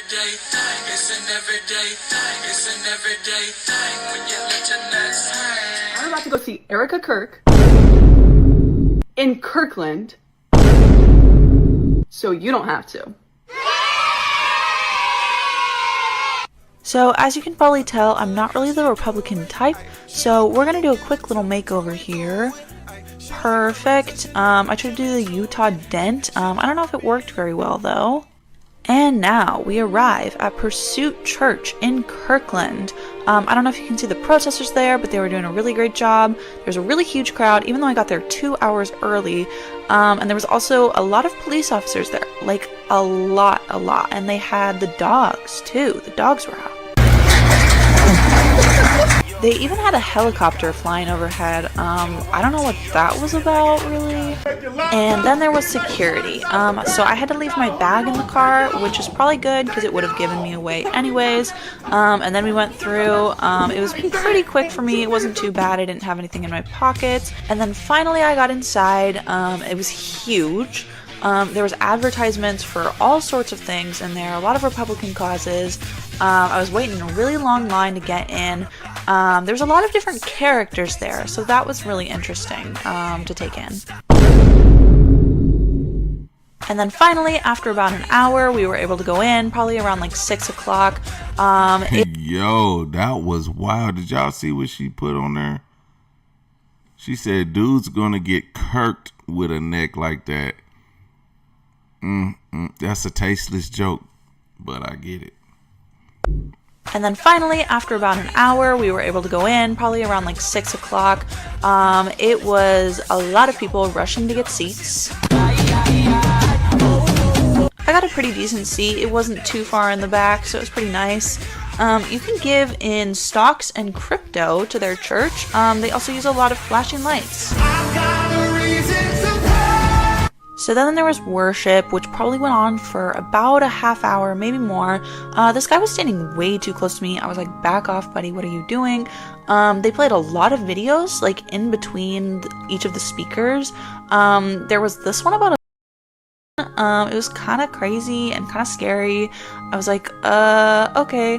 everyday thing. It's an everyday thing. It's an everyday thing when you let your nuts hang. I'm about to go see Erika Kirk in Kirkland, so you don't have to. So as you can probably tell, I'm not really the Republican type, so we're gonna do a quick little makeover here. Perfect. I tried to do the Utah dent. I don't know if it worked very well though. And now we arrive at Pursuit Church in Kirkland. I don't know if you can see the protesters there, but they were doing a really great job. There's a really huge crowd, even though I got there 2 hours early. And there was also a lot of police officers there, like a lot. And they had the dogs too. The dogs were out. They even had a helicopter flying overhead. I don't know what that was about, really. And then there was security. So I had to leave my bag in the car, which is probably good because it would have given me away anyways. And then we went through. It was pretty quick for me. It wasn't too bad. I didn't have anything in my pockets. And then finally I got inside. It was huge. There was advertisements for all sorts of things in there, a lot of Republican causes. I was waiting in a really long line to get in. There's a lot of different characters there, so that was really interesting to take in. And then finally, after about an hour, we were able to go in, probably around like 6 o'clock. Yo, that was wild. Did y'all see what she put on there? She said, dude's gonna get kirked with a neck like that. That's a tasteless joke, but I get it. And then finally, after about an hour, we were able to go in, probably around like 6 o'clock. It was a lot of people rushing to get seats. I got a pretty decent seat. It wasn't too far in the back, so it was pretty nice. You can give in stocks and crypto to their church. They also use a lot of flashing lights. So then there was worship, which probably went on for about a half hour, maybe more. This guy was standing way too close to me. I was like, back off, buddy, what are you doing? They played a lot of videos, like in between each of the speakers. There was this one about it was kind of crazy and kind of scary. I was like, okay.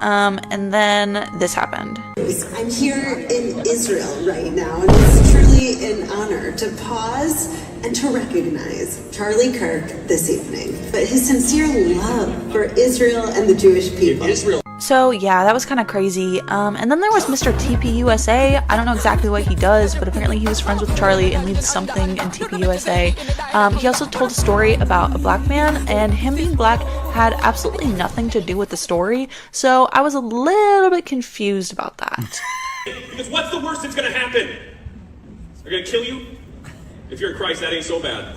And then this happened. I'm here in Israel right now, and it's truly an honor to pause and to recognize Charlie Kirk this evening, but his sincere love for Israel and the Jewish people. So yeah, that was kind of crazy. And then there was Mr. TPUSA. I don't know exactly what he does, but apparently he was friends with Charlie and leads something in TPUSA. He also told a story about a black man, and him being black had absolutely nothing to do with the story. So I was a little bit confused about that. Because what's the worst that's gonna happen? They're gonna kill you? If you're in Christ, that ain't so bad.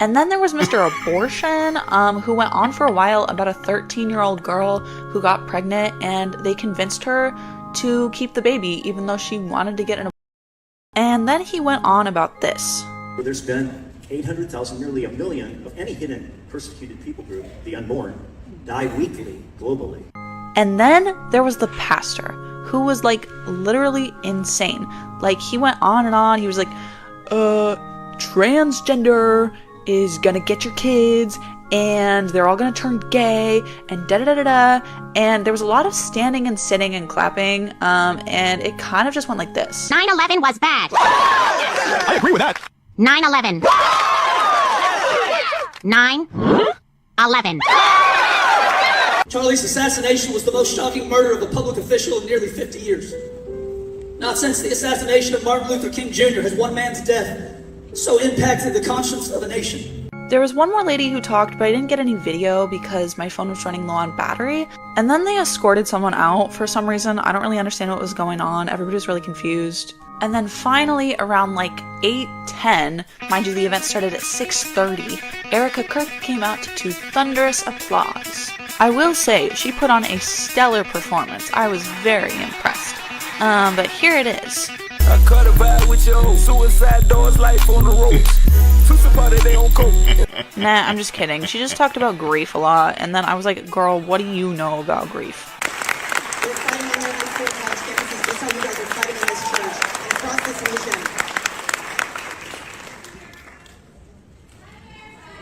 And then there was Mr. Abortion, who went on for a while about a 13-year-old girl who got pregnant, and they convinced her to keep the baby even though she wanted to get an abortion. And then he went on about this. There's been 800,000, nearly 1 million of any hidden persecuted people group, the unborn, die weekly globally. And then there was the pastor, who was like literally insane. Like he went on and on. He was like, transgender is gonna get your kids and they're all gonna turn gay and da-da-da-da-da. And there was a lot of standing and sitting and clapping, and it kind of just went like this. 9/11 was bad. I agree with that. 9/11. 9/11. Charlie's assassination was the most shocking murder of a public official in nearly 50 years. Not since the assassination of Martin Luther King Jr. has one man's death so impacted the conscience of a nation. There was one more lady who talked, but I didn't get any video because my phone was running low on battery. And then they escorted someone out for some reason. I don't really understand what was going on. Everybody was really confused. And then finally, around like 8:10, mind you, the event started at 6:30, Erika Kirk came out to thunderous applause. I will say, she put on a stellar performance. I was very impressed. But here it is. I cut a bag with your suicide doors, life on the ropes. They don't cope. Nah, I'm just kidding. She just talked about grief a lot, and then I was like, girl, what do you know about grief? We're fighting on every courthouse campuses, just how you guys are fighting in this church and across this nation.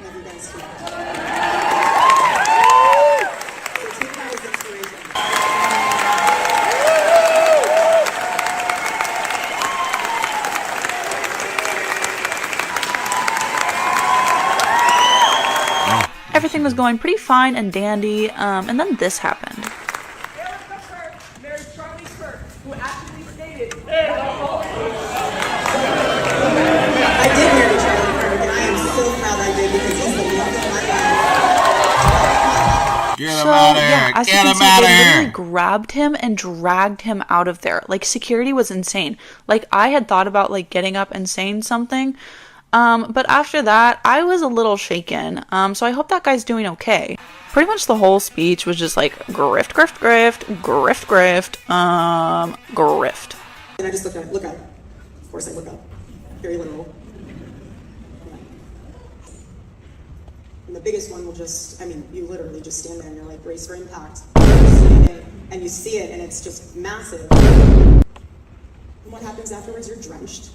Love you guys too. Everything was going pretty fine and dandy, and then this happened. Erika Kirk married Charlie Kirk, who actually stated. I did marry Charlie Kirk, and I am so proud I did because he's the love of my life. Get him out of here. As Get you him can out see, of they here. literally grabbed him and dragged him out of there. Like, security was insane. Like, I had thought about, like, getting up and saying something, but after that, I was a little shaken. So I hope that guy's doing okay. Pretty much the whole speech was just like, grift, grift, grift, grift, grift, grift. And I just look up. Of course I look up. Very literal. And the biggest one will just, I mean, you literally just stand there and you're like, brace for impact. And you see it and it's just massive. And what happens afterwards? You're drenched.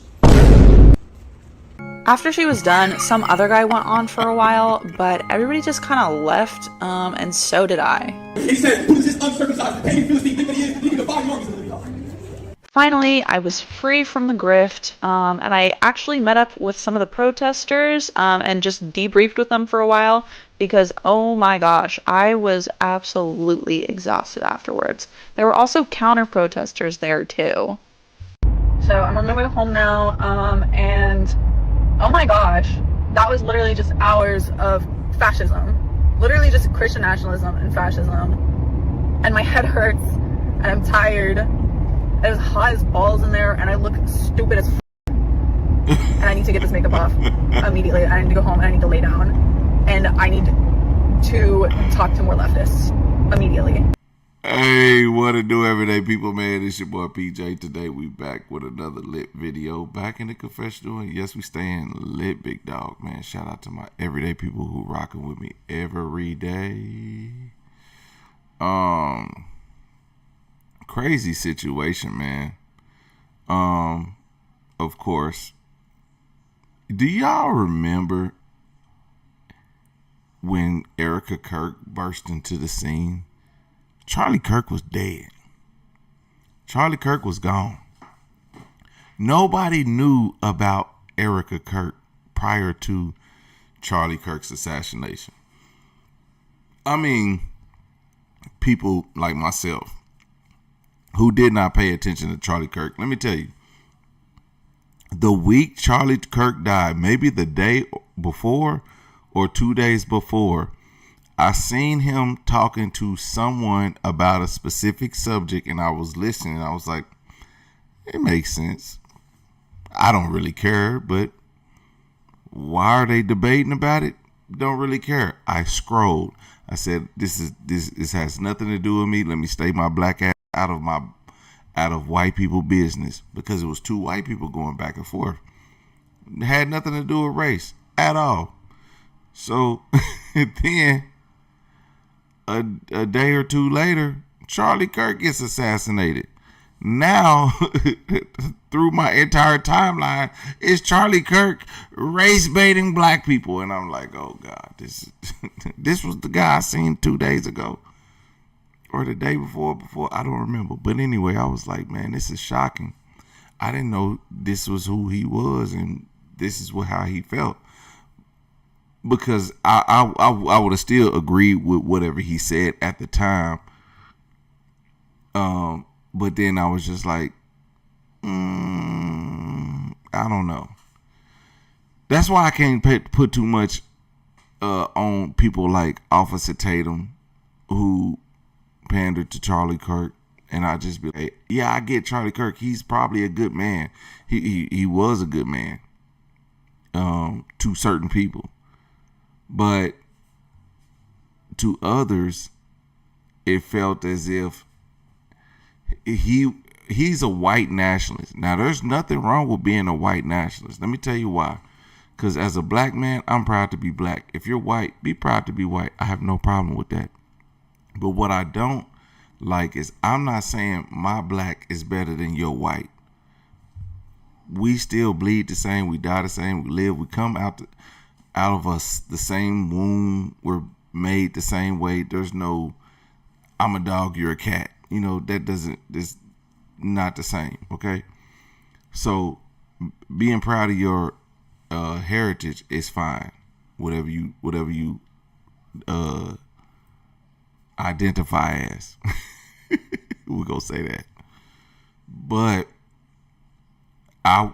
After she was done, some other guy went on for a while, but everybody just kind of left, and so did I. He said, who is this uncircumcised pagan Philistine think that he is? He can buy armies in the yard. Finally, I was free from the grift, and I actually met up with some of the protesters, and just debriefed with them for a while, because oh my gosh, I was absolutely exhausted afterwards. There were also counter-protesters there too. So I'm on my way home now, and oh my gosh, that was literally just hours of fascism. Literally just Christian nationalism and fascism. And my head hurts, and I'm tired. It was hot as balls in there, and I look stupid as and I need to get this makeup off immediately. I need to go home, and I need to lay down. And I need to talk to more leftists immediately. Hey, what to do, everyday people, man? It's your boy PJ. Today we back with another lit video. Back in the confessional, and yes, we staying lit, big dog, man. Shout out to my everyday people who rocking with me every day. Crazy situation, man. Of course. Do y'all remember when Erika Kirk burst into the scene? Charlie Kirk was dead. Charlie Kirk was gone. Nobody knew about Erika Kirk prior to Charlie Kirk's assassination. I mean, people like myself who did not pay attention to Charlie Kirk. Let me tell you, the week Charlie Kirk died, maybe the day before or 2 days before, I seen him talking to someone about a specific subject, and I was listening. I was like, it makes sense. I don't really care, but why are they debating about it? Don't really care. I scrolled. I said, this has nothing to do with me. Let me stay my black ass out of white people business, because it was two white people going back and forth. It had nothing to do with race at all. So then a day or two later, Charlie Kirk gets assassinated. Now, through my entire timeline, is Charlie Kirk race baiting black people, and I'm like, oh God, this was the guy I seen 2 days ago, or the day before. I don't remember. But anyway, I was like, man, this is shocking. I didn't know this was who he was, and this is how he felt. Because I would have still agreed with whatever he said at the time. But then I was just like, I don't know. That's why I can't put too much on people like Officer Tatum, who pandered to Charlie Kirk. And I just be like, yeah, I get Charlie Kirk. He's probably a good man. He was a good man to certain people. But to others, it felt as if he's a white nationalist. Now, there's nothing wrong with being a white nationalist. Let me tell you why. Because as a black man, I'm proud to be black. If you're white, be proud to be white. I have no problem with that. But what I don't like is, I'm not saying my black is better than your white. We still bleed the same. We die the same. We live. We come out of us the same womb. We're made the same way. There's no, I'm a dog, you're a cat. You know, it's not the same. Okay. So being proud of your heritage is fine. Whatever you identify as. We're gonna say that. But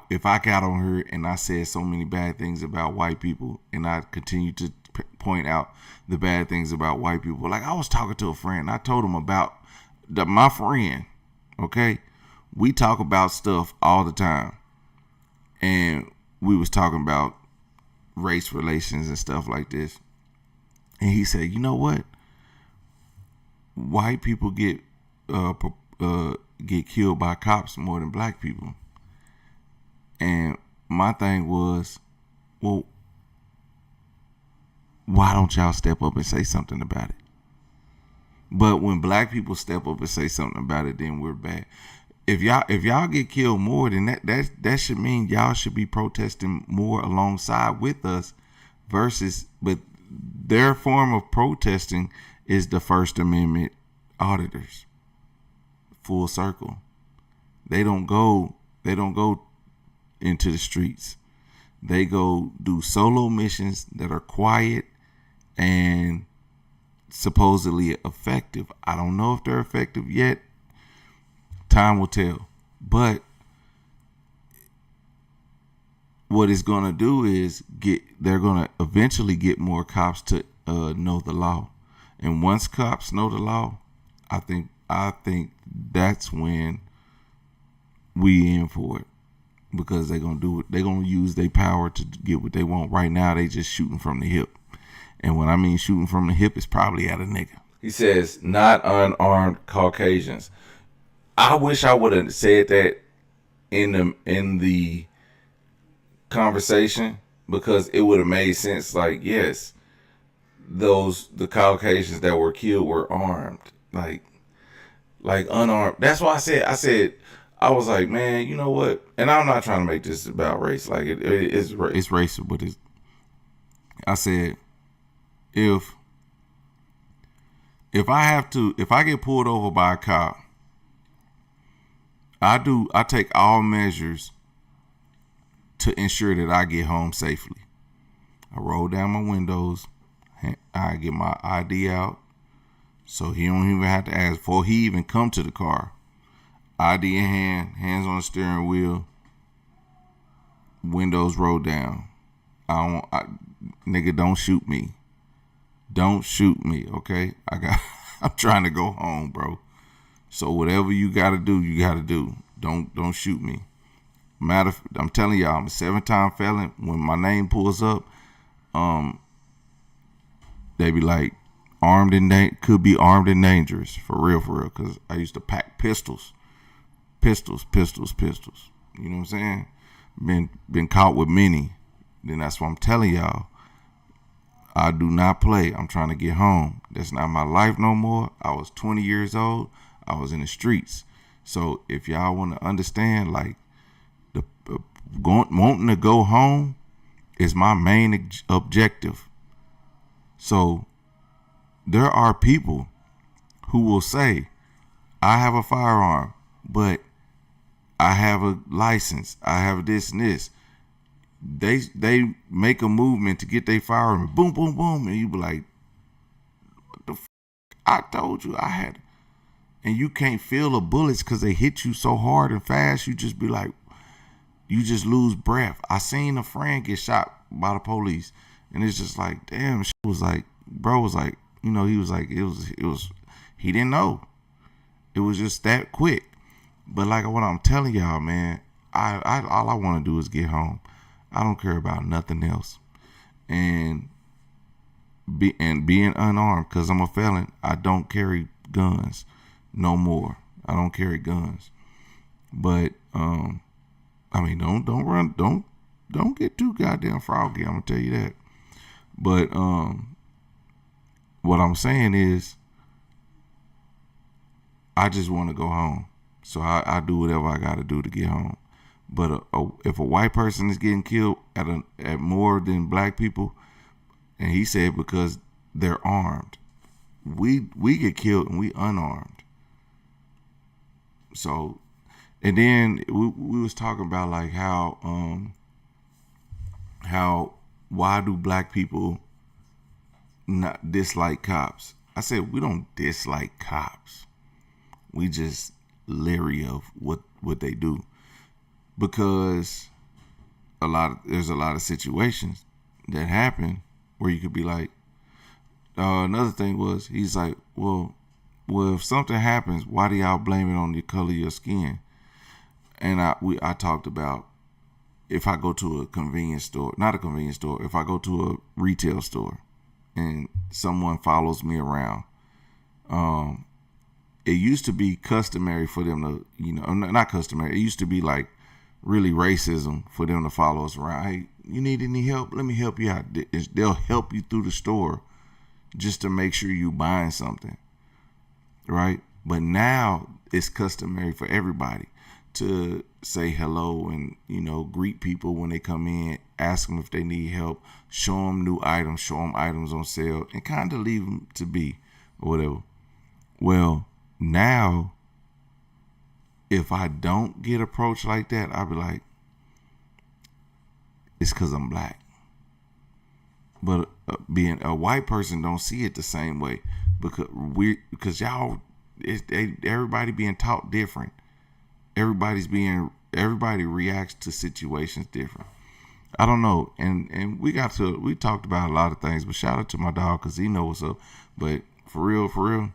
if I got on her and I said so many bad things about white people, and I continue to point out the bad things about white people, like I was talking to a friend, I told him about my friend. Okay, we talk about stuff all the time, and we was talking about race relations and stuff like this, and he said, "You know what? White people get killed by cops more than black people." And my thing was, well, why don't y'all step up and say something about it? But when black people step up and say something about it, then we're bad. If y'all get killed more, then that should mean y'all should be protesting more alongside with us, but their form of protesting is the First Amendment auditors. Full circle. They don't go into the streets. They go do solo missions that are quiet and supposedly effective. I don't know if they're effective yet. Time will tell. But what it's going to do is they're going to eventually get more cops to know the law. And once cops know the law, I think that's when we in for it. Because they're going to do it. They're going to use their power to get what they want. Right now, they just shooting from the hip. And when I mean shooting from the hip, it's probably at a nigga. He says, not unarmed Caucasians. I wish I would have said that in the conversation, because it would have made sense. Like, yes, the Caucasians that were killed were armed. Like unarmed. That's why I was like, man, you know what? And I'm not trying to make this about race. Like it's racial, but I said, if I get pulled over by a cop, I take all measures to ensure that I get home safely. I roll down my windows. I get my ID out, so he don't even have to ask before he even come to the car. ID in hand, hands on the steering wheel, windows rolled down. Nigga, don't shoot me. Don't shoot me, okay? I'm trying to go home, bro. So whatever you gotta do, you gotta do. Don't shoot me. I'm telling y'all, I'm a 7-time felon. When my name pulls up, they be like, could be armed and dangerous, for real, because I used to pack pistols. You know what I'm saying? Been caught with many. Then that's what I'm telling y'all. I do not play. I'm trying to get home. That's not my life no more. I was 20 years old. I was in the streets. So if y'all want to understand, like, wanting to go home is my main objective. So there are people who will say, I have a firearm, but I have a license. I have this and this. They make a movement to get their firearm. Boom, boom, boom. And you be like, what the f***? I told you I had. And you can't feel the bullets because they hit you so hard and fast. You just be like, you just lose breath. I seen a friend get shot by the police. And it's just like, damn. She was like, bro was like, you know, he was like, it was, he didn't know. It was just that quick. But like what I'm telling y'all, man, all I want to do is get home. I don't care about nothing else. And being unarmed, because I'm a felon, I don't carry guns no more. I don't carry guns. But I mean, don't get too goddamn froggy. I'm gonna tell you that. But what I'm saying is, I just want to go home. So I do whatever I got to do to get home. But if a white person is getting killed at more than black people, and he said because they're armed, we get killed and we unarmed. So, and then we was talking about like how why do black people not dislike cops. I said we don't dislike cops. We just leery of what they do, because there's a lot of situations that happen where you could be like, another thing was, he's like, well, if something happens, why do y'all blame it on the color of your skin? And I talked about, if I go to a convenience store, not a convenience store, if I go to a retail store and someone follows me around, it used to be customary for them to, not customary, it used to be like really racism for them to follow us around. Hey, you need any help? Let me help you out. They'll help you through the store just to make sure you buying something, right? But now it's customary for everybody to say hello and, greet people when they come in, ask them if they need help, show them new items, show them items on sale, and kind of leave them to be or whatever. Well, now, if I don't get approached like that, I'll be like, it's because I'm black. But being a white person don't see it the same way, because y'all, everybody being taught different. Everybody reacts to situations different. I don't know, and we talked about a lot of things, but shout out to my dog because he knows what's up. But for real,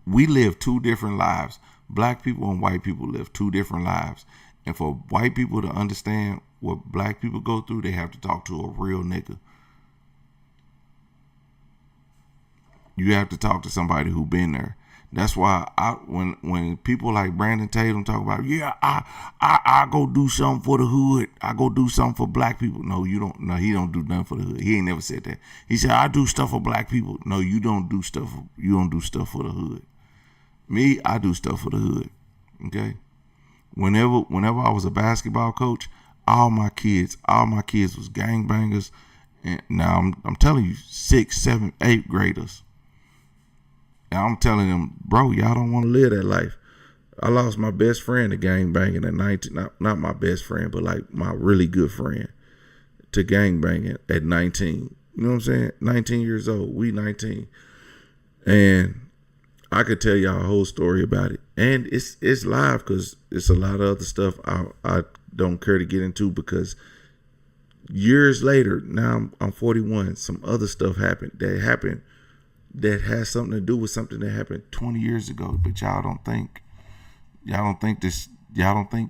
we live two different lives. Black people and white people live two different lives, and for white people to understand what black people go through, they have to talk to a real nigga. You have to talk to somebody who been there. That's why when people like Brandon Tatum talk about, I go do something for the hood, I go do something for black people. No, you don't. No, he don't do nothing for the hood. He ain't never said that. He said, I do stuff for black people. No, you don't do stuff. You don't do stuff for the hood. Me, I do stuff for the hood. Okay. Whenever I was a basketball coach, all my kids was gangbangers, and now I'm telling you, 6, 7, 8 graders. And I'm telling them, bro, y'all don't want to live that life. I lost my best friend to gang banging at 19. Not my best friend, but like my really good friend to gang banging at 19. You know what I'm saying? 19 years old. We 19. And I could tell y'all a whole story about it. And it's live because it's a lot of other stuff I don't care to get into, because years later, now I'm 41, some other stuff happened that has something to do with something that happened 20 years ago. But y'all don't think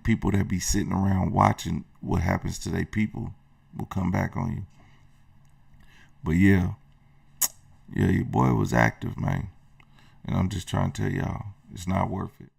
people that be sitting around watching what happens to their people will come back on you. But yeah, your boy was active, man. And I'm just trying to tell y'all, it's not worth it.